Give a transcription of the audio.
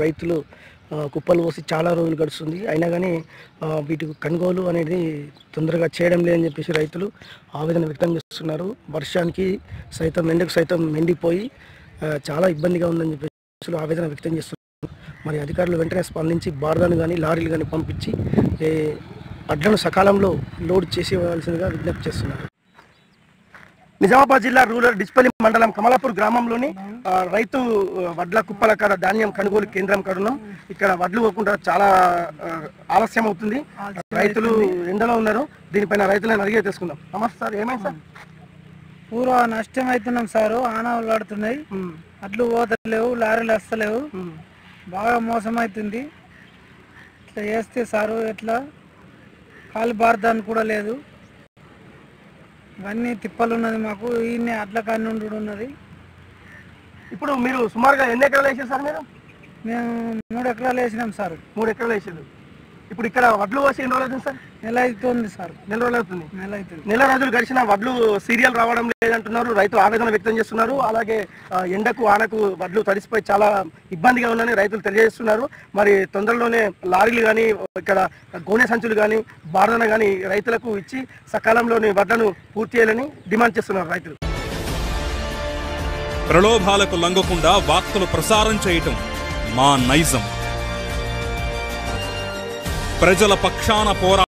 రైతులు కుప్పలు పోసి చాలా రోజులు గడుస్తుంది. అయినా కానీ వీటికి కొనుగోలు అనేది తొందరగా చేయడం లేదని చెప్పేసి రైతులు ఆవేదన వ్యక్తం చేస్తున్నారు. వర్షానికి సైతం ఎండకు సైతం ఎండిపోయి చాలా ఇబ్బందిగా ఉందని చెప్పేసి ఆవేదన వ్యక్తం చేస్తున్నారు. మరి అధికారులు వెంటనే స్పందించి బార్లను కానీ లారీలు కానీ పంపించి వడ్లను సకాలంలో లోడ్ చేసేవలసిందిగా విజ్ఞప్తి చేస్తున్నారు. నిజామాబాద్ జిల్లా రూరల్ డిచ్పల్లి మండలం కమలాపూర్ గ్రామంలోని రైతు వడ్ల కుప్పల కాడ ధాన్యం కొనుగోలు కేంద్రం కాడున్నాం. ఇక్కడ వడ్లు పోకుండా చాలా ఆలస్యం అవుతుంది. రైతులు ఎండలో ఉన్నారు. దీనిపైన రైతులను అడిగే తెలుసుకుందాం. నమస్తే సార్, ఏమైంది సార్? పూర్వ నష్టం అవుతున్నాం సారు. ఆనవాళ్ళు పడుతున్నాయి, వడ్లు పోతలేవు, లారీలు వస్తలేవు, బాగా మోసం అవుతుంది. ఇట్లా చేస్తే సారు ఎట్లా కాలు బారదాన్ని కూడా లేదు. ఇవన్నీ తిప్పలు ఉన్నది మాకు. ఈయన్ని అట్ల కాని ఉన్నది. ఇప్పుడు మీరు సుమారుగా ఎన్ని ఎకరాలు వేసారు సార్? మేము 3 ఎకరాలు వేసినాం సార్. 3 ఎకరాలు వేసారు. ఇప్పుడు ఇక్కడ వడ్లు పోసి ఎన్ని రోజులు అవుతుంది సార్? నెల అవుతుంది సార్. నెల రోజులు అవుతుంది. నెల రోజులు గడిచిన వడ్లు సీరియల్ రావడం లేదంటున్నారు. రైతులు ఆవేదన వ్యక్తం చేస్తున్నారు. అలాగే ఎండకు ఆనకు వడ్లు తడిసిపోయి చాలా ఇబ్బందిగా ఉందని రైతులు తెలియజేస్తున్నారు. మరి తొందరలోనే లారీలు కానీ ఇక్కడ గోనె సంచులు కానీ బార్దన కానీ రైతులకు ఇచ్చి సకాలంలోని వడ్లను పూర్తి చేయాలని డిమాండ్ చేస్తున్నారు రైతులు. ప్రలోభాలకు లొంగకుండా వార్తలు ప్రసారం చేయటం మా నైజం. ప్రజల పక్షాన పోరా